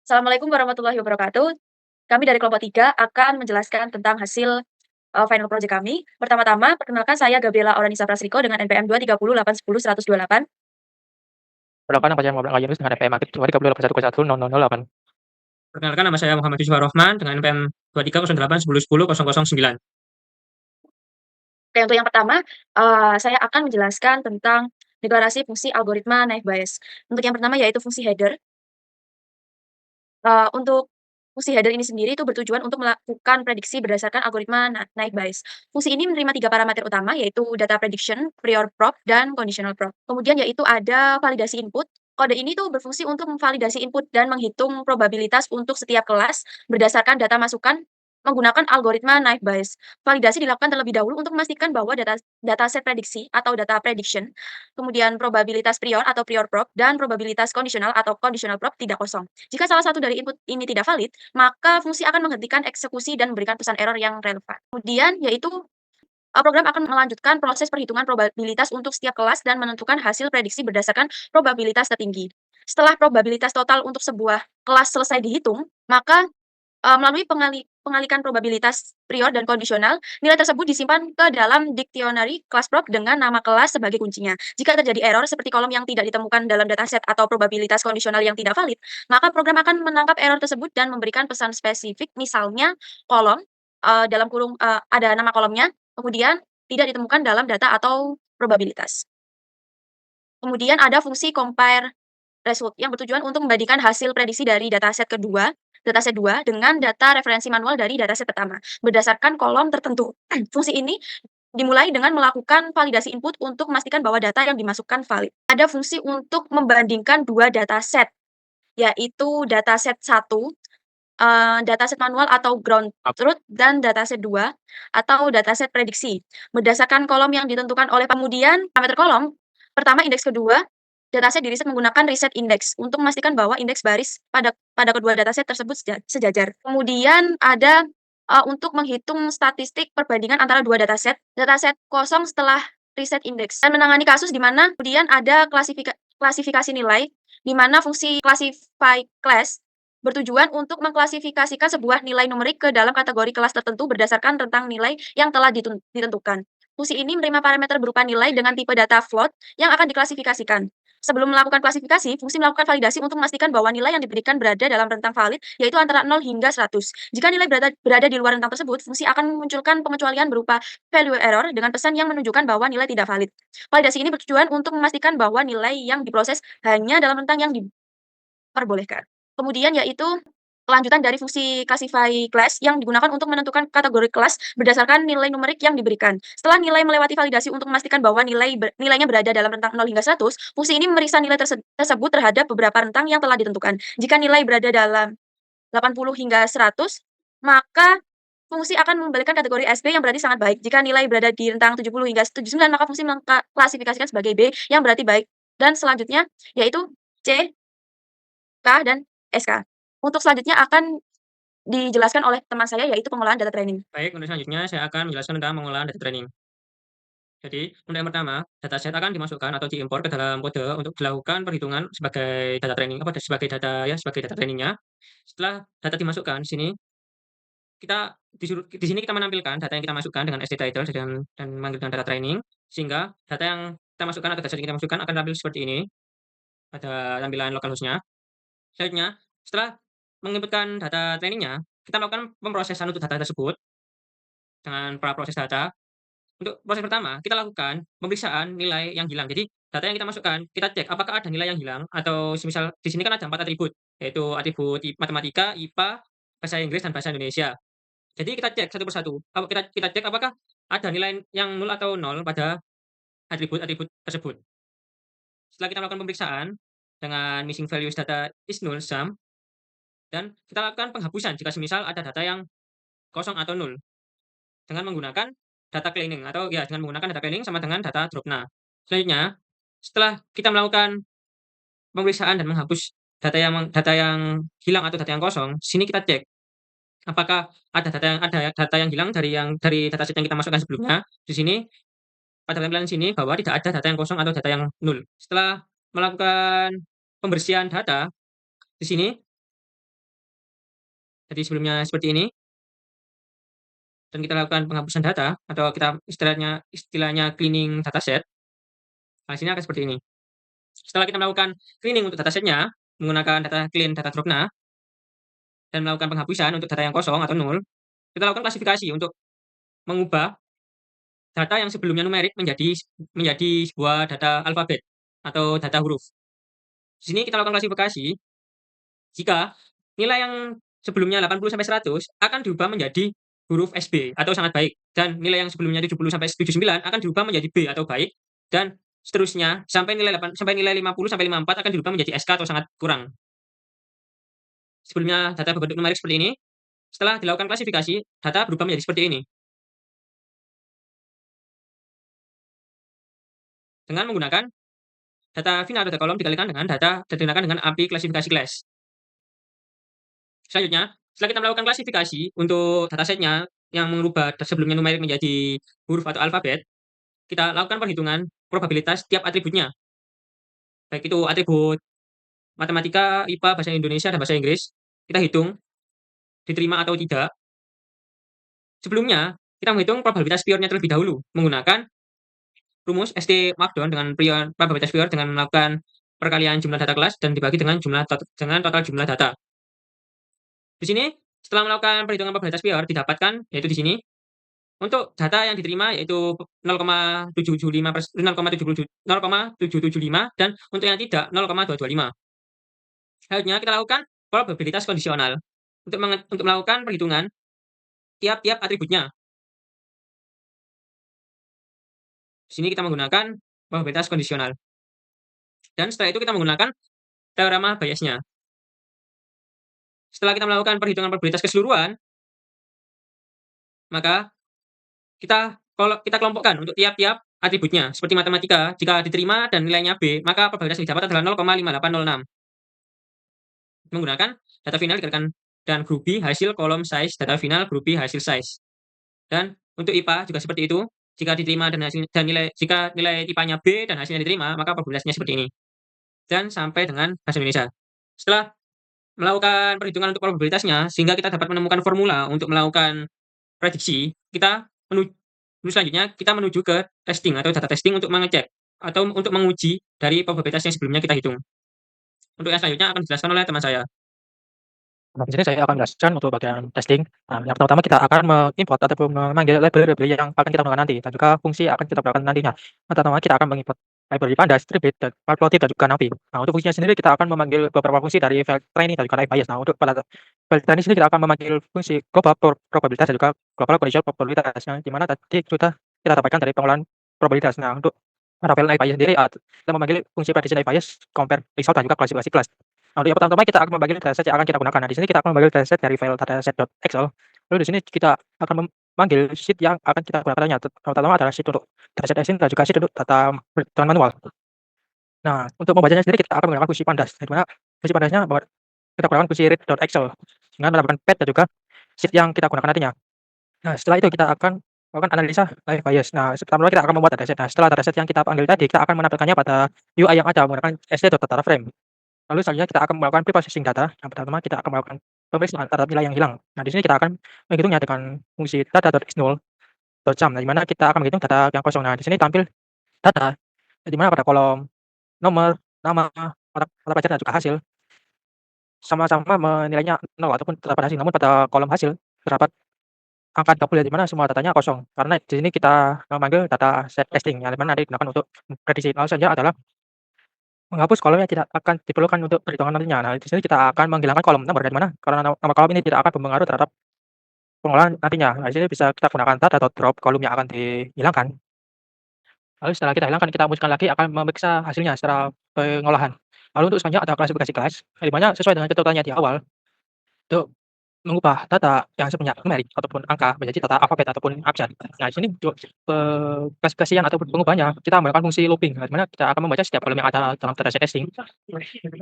Assalamualaikum warahmatullahi wabarakatuh. Kami dari kelompok 3 akan menjelaskan tentang hasil, final project kami. Pertama-tama, perkenalkan saya Gabriela Auranisa Prasriko dengan NPM 230810128. Perkenalkan nama saya Muhammad Al-Yunus dengan NPM aktif 2308101100008. Perkenalkan nama saya Muhammad Yusuf Rohman dengan NPM 230810100009. Oke, untuk yang pertama, saya akan menjelaskan tentang deklarasi fungsi algoritma naive Bayes. Untuk yang pertama yaitu fungsi header. Untuk fungsi header ini sendiri itu bertujuan untuk melakukan prediksi berdasarkan algoritma naive Bayes. Fungsi ini menerima 3 parameter utama yaitu data prediction, prior prop, dan conditional prop. Kemudian yaitu ada validasi input. Kode ini tuh berfungsi untuk memvalidasi input dan menghitung probabilitas untuk setiap kelas berdasarkan data masukan menggunakan algoritma naive Bayes. Validasi dilakukan terlebih dahulu untuk memastikan bahwa dataset prediksi atau data prediction, kemudian probabilitas prior atau prior prop, dan probabilitas kondisional atau conditional prop tidak kosong. Jika salah satu dari input ini tidak valid, maka fungsi akan menghentikan eksekusi dan memberikan pesan error yang relevan. Kemudian yaitu program akan melanjutkan proses perhitungan probabilitas untuk setiap kelas dan menentukan hasil prediksi berdasarkan probabilitas tertinggi. Setelah probabilitas total untuk sebuah kelas selesai dihitung, maka melalui pengalikan probabilitas prior dan kondisional, nilai tersebut disimpan ke dalam dictionary class prop dengan nama kelas sebagai kuncinya. Jika terjadi error seperti kolom yang tidak ditemukan dalam dataset atau probabilitas kondisional yang tidak valid, maka program akan menangkap error tersebut dan memberikan pesan spesifik, misalnya kolom, dalam kurung, ada nama kolomnya, kemudian tidak ditemukan dalam data atau probabilitas. Kemudian ada fungsi compare result yang bertujuan untuk membandingkan hasil prediksi dari dataset 2 dengan data referensi manual dari dataset pertama, berdasarkan kolom tertentu. Fungsi ini dimulai dengan melakukan validasi input untuk memastikan bahwa data yang dimasukkan valid. Ada fungsi untuk membandingkan 2 dataset, yaitu dataset 1, dataset manual atau ground truth, dan dataset 2 atau dataset prediksi, berdasarkan kolom yang ditentukan oleh kemudian parameter kolom. Pertama, indeks kedua, dataset di-reset menggunakan reset index untuk memastikan bahwa indeks baris pada kedua dataset tersebut sejajar. Kemudian ada, untuk menghitung statistik perbandingan antara dua dataset kosong setelah reset index, dan menangani kasus di mana kemudian ada klasifikasi nilai, di mana fungsi classify class bertujuan untuk mengklasifikasikan sebuah nilai numerik ke dalam kategori kelas tertentu berdasarkan rentang nilai yang telah ditentukan. Fungsi ini menerima parameter berupa nilai dengan tipe data float yang akan diklasifikasikan. Sebelum melakukan klasifikasi, fungsi melakukan validasi untuk memastikan bahwa nilai yang diberikan berada dalam rentang valid, yaitu antara 0 hingga 100. Jika nilai berada di luar rentang tersebut, fungsi akan memunculkan pengecualian berupa value error dengan pesan yang menunjukkan bahwa nilai tidak valid. Validasi ini bertujuan untuk memastikan bahwa nilai yang diproses hanya dalam rentang yang diperbolehkan. Kemudian yaitu kelanjutan dari fungsi classify class yang digunakan untuk menentukan kategori kelas berdasarkan nilai numerik yang diberikan. Setelah nilai melewati validasi untuk memastikan bahwa nilainya berada dalam rentang 0 hingga 100, fungsi ini memeriksa nilai tersebut terhadap beberapa rentang yang telah ditentukan. Jika nilai berada dalam 80 hingga 100, maka fungsi akan memberikan kategori SP yang berarti sangat baik. Jika nilai berada di rentang 70 hingga 79, maka fungsi mengklasifikasikan sebagai B yang berarti baik. Dan selanjutnya yaitu C, K, dan SK. Untuk selanjutnya akan dijelaskan oleh teman saya yaitu pengolahan data training. Baik, untuk selanjutnya saya akan menjelaskan tentang pengolahan data training. Jadi, untuk yang pertama, dataset akan dimasukkan atau diimpor ke dalam kode untuk dilakukan perhitungan sebagai data training, sebagai data trainingnya. Setelah data dimasukkan, di sini kita menampilkan data yang kita masukkan dengan sttitle dan memanggilkan data training, sehingga data yang kita masukkan atau dataset yang kita masukkan akan tampil seperti ini pada tampilan localhost-nya. Selanjutnya, setelah menginputkan data trainingnya, kita melakukan pemrosesan untuk data tersebut dengan praproses data. Untuk proses pertama, kita lakukan pemeriksaan nilai yang hilang. Jadi, data yang kita masukkan, kita cek apakah ada nilai yang hilang atau semisal di sini kan ada 4 atribut, yaitu atribut matematika, IPA, bahasa Inggris, dan bahasa Indonesia. Jadi kita cek satu persatu. Kita cek apakah ada nilai yang nol atau nol pada atribut-atribut tersebut. Setelah kita melakukan pemeriksaan dengan missing values data is null sum, dan kita lakukan penghapusan jika semisal ada data yang kosong atau nol dengan menggunakan data cleaning atau ya dengan menggunakan data cleaning sama dengan data drop. Nah, selanjutnya setelah kita melakukan pemeriksaan dan menghapus data yang hilang atau data yang kosong, sini kita cek apakah ada data yang hilang dari dataset yang kita masukkan sebelumnya. Di sini pada tampilan sini bahwa tidak ada data yang kosong atau data yang nol. Setelah melakukan pembersihan data di sini Jadi sebelumnya seperti ini, dan kita lakukan penghapusan data atau kita istilahnya cleaning dataset, hasilnya akan seperti ini. Setelah kita melakukan cleaning untuk datasetnya menggunakan data clean data dropna dan melakukan penghapusan untuk data yang kosong atau nol, kita lakukan klasifikasi untuk mengubah data yang sebelumnya numerik menjadi sebuah data alfabet atau data huruf. Di sini kita lakukan klasifikasi jika nilai yang sebelumnya 80 sampai 100 akan diubah menjadi huruf SB atau sangat baik, dan nilai yang sebelumnya 70 sampai 79 akan diubah menjadi B atau baik, dan seterusnya sampai nilai 50 sampai 54 akan dirubah menjadi SK atau sangat kurang. Sebelumnya data berbentuk numerik seperti ini, setelah dilakukan klasifikasi, data berubah menjadi seperti ini. Dengan menggunakan data final data kolom dikalikan dengan API klasifikasi class. Selanjutnya, setelah kita melakukan klasifikasi untuk datasetnya yang mengubah sebelumnya numerik menjadi huruf atau alfabet, kita lakukan perhitungan probabilitas tiap atributnya. Baik itu atribut matematika, IPA, bahasa Indonesia, dan bahasa Inggris, kita hitung diterima atau tidak. Sebelumnya, kita menghitung probabilitas pure-nya terlebih dahulu menggunakan rumus ST Markdown dengan probabilitas pure dengan melakukan perkalian jumlah data kelas dan dibagi dengan total jumlah data. Di sini, setelah melakukan perhitungan probabilitas pure didapatkan, yaitu di sini, untuk data yang diterima yaitu 0,775 dan untuk yang tidak 0,225. Selanjutnya kita lakukan probabilitas kondisional untuk melakukan perhitungan tiap-tiap atributnya. Di sini kita menggunakan probabilitas kondisional. Dan setelah itu kita menggunakan teorema Bayes-nya. Setelah kita melakukan perhitungan probabilitas keseluruhan, maka kita kelompokkan untuk tiap-tiap atributnya. Seperti matematika, jika diterima dan nilainya B, maka probabilitas yang didapat adalah 0,5806. Menggunakan data final dikalikan dan grup B hasil kolom size data final, grup B hasil size. Dan untuk IPA juga seperti itu. Jika diterima jika nilai IPA-nya B dan hasilnya diterima, maka probabilitasnya seperti ini. Dan sampai dengan bahasa Indonesia. Setelah melakukan perhitungan untuk probabilitasnya, sehingga kita dapat menemukan formula untuk melakukan prediksi, selanjutnya kita menuju ke testing atau data testing untuk mengecek atau untuk menguji dari probabilitas yang sebelumnya kita hitung. Untuk yang selanjutnya akan dijelaskan oleh teman saya. Nah, di sini saya akan menjelaskan untuk bagian testing. Nah, yang pertama kita akan mengimport ataupun memanggil library yang akan kita gunakan nanti, dan juga fungsi yang akan kita gunakan nantinya. Yang pertama kita akan mengimport library pandas, tribit, dan matplotlib, dan juga navi. Nah, untuk fungsinya sendiri kita akan memanggil beberapa fungsi dari file training dan juga live Nah, untuk pada file training sendiri kita akan memanggil fungsi global probabilitas dan juga global conditional probabilitas, yang dimana tadi sudah kita dapatkan dari pengolahan probabilitas. Nah, untuk pada file live sendiri kita memanggil fungsi prediction live compare result, dan juga klasifikasi kelas. Nah, untuk yang pertama kita akan memanggil dataset yang akan kita gunakan. Nah, di sini kita akan memanggil dataset dari file dataset.excel. Lalu di sini kita akan memanggil sheet yang akan kita gunakannya. Pertama adalah sheet untuk dataset asing dan juga sheet untuk data perhitungan manual. Nah, untuk membacanya sendiri kita akan menggunakan fungsi pandas. Di mana fungsi pandasnya kita gunakan fungsi read.excel dengan menambahkan pad dan juga sheet yang kita gunakan nantinya. Nah, setelah itu kita akan melakukan analisa live bias. Nah, pertama kita akan membuat dataset. Nah, setelah dataset yang kita panggil tadi, kita akan menampilkannya pada UI yang ada menggunakan st.dataframe. Lalu selanjutnya kita akan melakukan preprocessing data. Yang pertama kita akan melakukan pemeriksaan terhadap nilai yang hilang. Nah, di sini kita akan menghitungnya dengan fungsi data.xnull.sum. Nah, di mana kita akan menghitung data yang kosong. Nah, di sini tampil data di mana pada kolom nomor, nama, mata pelajaran, dan juga hasil sama-sama nilainya 0 ataupun terdapat hasil. Namun pada kolom hasil terdapat angka 30, di mana semua datanya kosong. Karena di sini kita memanggil data set testing yang di mana nanti digunakan untuk prediksi. Lalu selanjutnya adalah menghapus kolom yang tidak akan diperlukan untuk perhitungan nantinya. Nah, di sini kita akan menghilangkan kolom nomor, di mana karena nama kolom ini tidak akan berpengaruh terhadap pengolahan nantinya. Nah, di sini bisa kita gunakan data.drop, kolom yang akan dihilangkan. Lalu setelah kita hilangkan, kita hapuskan lagi akan memeriksa hasilnya secara pengolahan. Lalu untuk selanjutnya ada klasifikasi kelas, di mana sesuai dengan ketentuannya di awal, untuk mengubah data yang sebenarnya numerik ataupun angka menjadi data alfabet ataupun abjad. Nah, di sini untuk klasifikasian ataupun pengubahannya kita menggunakan fungsi looping, di mana kita akan membaca setiap kolom yang ada dalam dataset testing.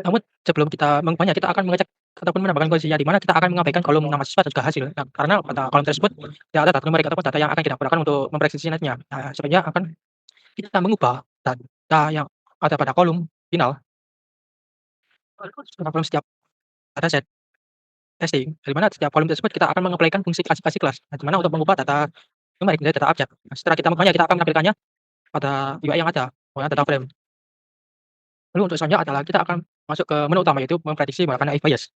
Namun sebelum kita mengubahnya, kita akan mengecek ataupun menambahkan kondisinya, di mana kita akan mengabaikan kolom nama siswa dan juga hasil. Nah, karena pada kolom tersebut tidak ada data numerik ataupun data yang akan kita gunakan untuk memprediksi nantinya. Nah, sebenarnya akan kita mengubah data yang ada pada kolom final pada kolom setiap dataset. testing, di mana setiap kolom tersebut kita akan meng-apply-kan fungsi klasifikasi kelas. Nah, di mana untuk mengubah data numerik menjadi data abjad. Nah, setelah kita mengubahnya, kita akan menampilkannya pada UI yang ada, menggunakan data frame. Lalu untuk selanjutnya adalah kita akan masuk ke menu utama, yaitu memprediksi menggunakan AI bias.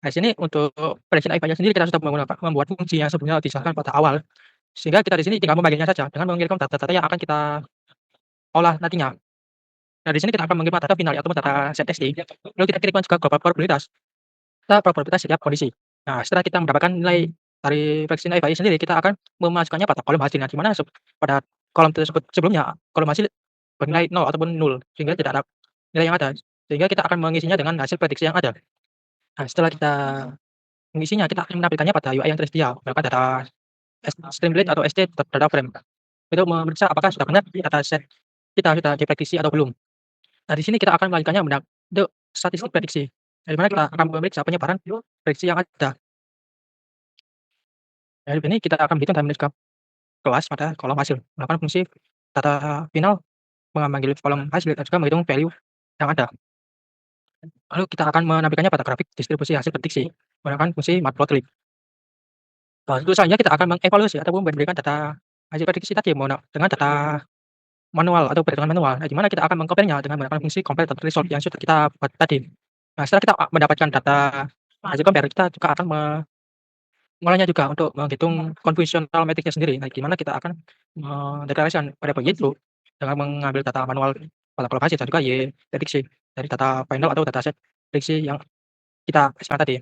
Nah, di sini untuk prediction AI bias sendiri kita sudah membuat fungsi yang sebelumnya dijelaskan pada awal, sehingga kita di sini tinggal memanggilnya saja dengan mengirimkan data-data yang akan kita olah nantinya. Nah, di sini kita akan mengirim data final ataupun data set testing, lalu kita kirimkan juga global probabilitas, probabilitas setiap kondisi. Nah, setelah kita mendapatkan nilai dari prediction AI bias sendiri, kita akan memasukkannya pada kolom hasilnya, di mana pada kolom tersebut sebelumnya, kolom hasil bernilai 0 ataupun nul, sehingga tidak ada nilai yang ada, sehingga kita akan mengisinya dengan hasil prediksi yang ada. Nah, setelah kita mengisinya, kita akan menampilkannya pada UI yang tersedia, menggunakan data streamlit atau data frame. Itu memeriksa apakah sudah benar data set kita sudah diprediksi atau belum. Nah, di sini kita akan melanjutkannya untuk statistik prediksi, di mana kita akan memeriksa penyebaran prediksi yang ada. Dari sini kita akan menghitung dan menuliskan kelas pada kolom hasil, melakukan fungsi data final, memanggil kolom hasil dan juga menghitung value yang ada. Lalu kita akan menampilkannya pada grafik distribusi hasil prediksi, menggunakan fungsi matplotlib. Nah, tentu saja kita akan mengevaluasi ataupun memberikan data hasil prediksi tadi dengan data manual atau perhitungan manual, di mana kita akan meng-compare-nya dengan menggunakan fungsi compare.result yang sudah kita buat tadi. Nah, setelah kita mendapatkan data hasil compare, kita juga akan mengolahnya juga untuk menghitung convolutional matrix-nya sendiri. Nah, di mana kita akan mendeklarasikan variabel Y itu dengan mengambil data manual pada kolom hasil dan juga Y prediksi dari data final atau data set prediksi yang kita kasihkan tadi.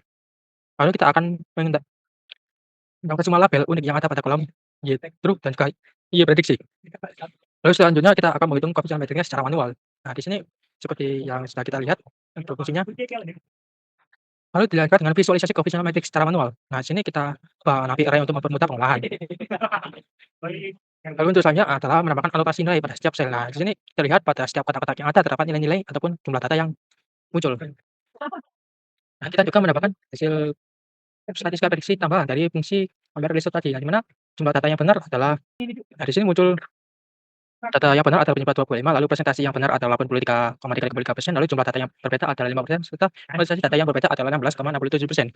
Lalu kita akan mendapatkan semua label unik yang ada pada kolom Y true dan juga Y prediksi. Lalu selanjutnya kita akan menghitung koefisien matrixnya secara manual. Nah, di sini seperti yang sudah kita lihat untuk fungsinya. Lalu dilanjutkan dengan visualisasi koefisien matrix secara manual. Nah, di sini kita napi array untuk mempermudah pengolahan. Lalu untuk selanjutnya adalah menambahkan alokasi nilai pada setiap sel. Nah, di sini terlihat pada setiap kotak-kotak yang ada terdapat nilai-nilai ataupun jumlah data yang muncul. Nah, kita juga menambahkan hasil statistika prediksi tambahan dari fungsi compare result tadi, yang di mana jumlah data yang benar adalah, nah, di sini muncul data yang benar adalah penyebab 25, lalu presentasi yang benar adalah 83,33%, lalu jumlah data yang berbeda adalah 5%, serta presentasi data yang berbeda adalah 16,67%.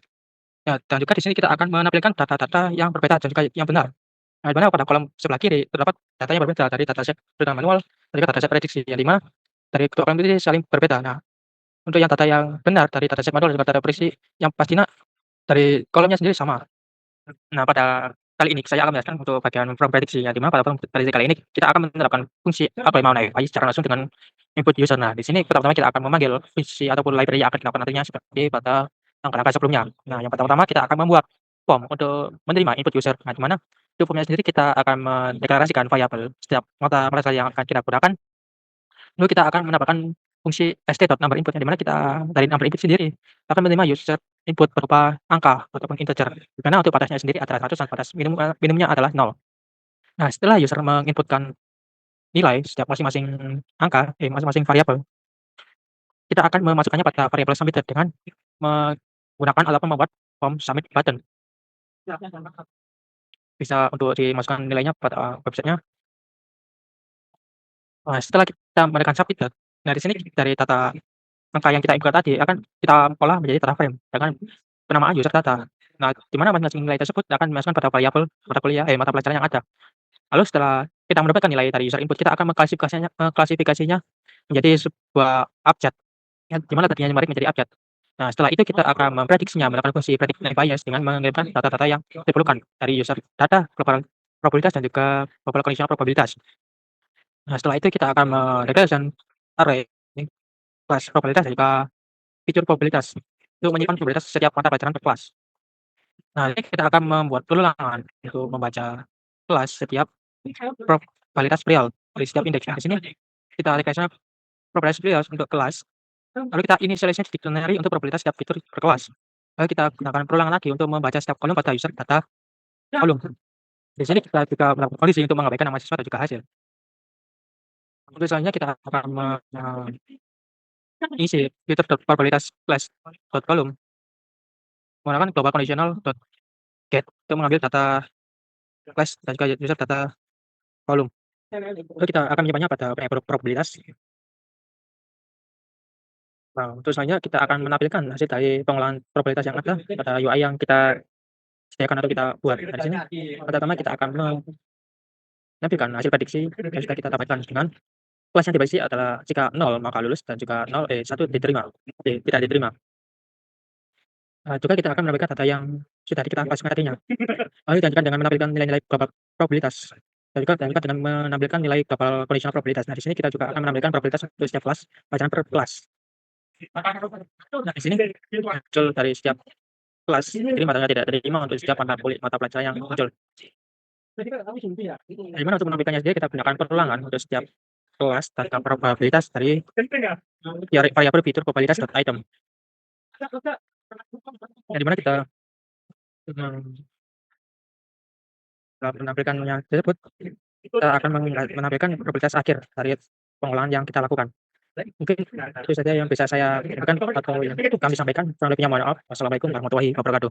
Nah, dan juga di sini kita akan menampilkan data-data yang berbeda dan juga yang benar. Nah, di mana pada kolom sebelah kiri terdapat data yang berbeda dari dataset perhitungan manual dan juga dataset prediksi, yang di mana dari kedua kolom ini saling berbeda. Nah, untuk yang data yang benar dari dataset manual dan juga data prediksi yang pastinya dari kolomnya sendiri sama. Nah, pada kali ini saya akan menjelaskan untuk bagian from prediksi, yang di mana pada from prediksi kali ini kita akan menerapkan fungsi apply mau naik secara langsung dengan input user. Nah, di sini pertama-tama kita akan memanggil fungsi ataupun library yang akan dilakukan nantinya seperti pada langkah-langkah sebelumnya. Nah, yang pertama-tama kita akan membuat form untuk menerima input user. Nah, di mana di formnya sendiri kita akan mendeklarasikan variabel setiap mata pelajaran yang akan kita gunakan. Lalu kita akan menambahkan fungsi st.number input, yang di mana kita dari number input sendiri akan menerima user input berupa angka ataupun integer, di mana untuk batasnya sendiri adalah 100 dan batas minimumnya adalah 0. Nah, setelah user menginputkan nilai setiap masing-masing masing-masing variabel, kita akan memasukkannya pada variabel submitted dengan menggunakan ataupun membuat form submit button. Bisa untuk dimasukkan nilainya pada website-nya. Nah, setelah kita menekan submit, nah, di sini dari data angka yang kita input tadi akan kita olah menjadi data frame dengan penamaan user data. Nah, di mana masing-masing nilai tersebut akan dimasukkan pada variabel mata pelajaran yang ada. Lalu setelah kita mendapatkan nilai dari user input, kita akan mengklasifikasinya menjadi sebuah abjad, yang di mana tadinya numerik menjadi abjad. Nah, setelah itu kita akan memprediksinya menggunakan fungsi predict bias dengan mengirimkan data-data yang diperlukan dari user data, global probabilitas dan juga global conditional probabilitas. Nah, setelah itu kita akan mendeklarasikan array kelas probabilitas dan juga fitur probabilitas untuk menyimpan probabilitas setiap mata pelajaran per kelas. Nah, ini kita akan membuat pelulangan untuk membaca kelas setiap probabilitas real dari setiap indeks. Nah, di sini kita deklarasikan probabilitas real untuk kelas, lalu kita initialisasi dictionary untuk probabilitas setiap fitur per kelas. Lalu kita gunakan perulangan lagi untuk membaca setiap kolom pada user data kolom. Di sini kita juga melakukan kondisi untuk mengabaikan nama siswa dan juga hasil. Untuk selanjutnya kita akan mengisi fitur probabilitas class column menggunakan global conditional get untuk mengambil data class dan juga user data kolom. Lalu kita akan menyimpannya pada variabel probabilitas. Nah, untuk selanjutnya kita akan menampilkan hasil dari pengolahan probabilitas yang ada pada UI yang kita sediakan atau kita buat. Nah, di sini pertama kita akan menampilkan hasil prediksi yang sudah kita dapatkan dengan kelas yang diprediksi adalah jika 0 maka lulus dan jika 1 diterima, tidak diterima. Juga kita akan menampilkan data yang sudah kita masukkan tadinya. Lalu dilanjutkan dengan menampilkan nilai-nilai global probabilitas. Dan juga dilanjutkan dengan menampilkan nilai global conditional probabilitas. Nah, di sini kita juga akan menampilkan probabilitas untuk setiap kelas, pelajaran per kelas. Nah, di sini muncul dari setiap kelas diterima dan tidak diterima untuk setiap mata pelajaran yang muncul. Bagaimana untuk menampilkannya sendiri kita gunakan perulangan untuk setiap kelas data probabilitas dari variabel fitur probabilitas.item. Yang dimana kita menampilkannya tersebut, kita akan menampilkan probabilitas akhir dari pengolahan yang kita lakukan. Mungkin itu saja yang bisa saya sampaikan atau yang kami sampaikan. Kurang lebihnya mohon maaf. Wassalamualaikum warahmatullahi wabarakatuh.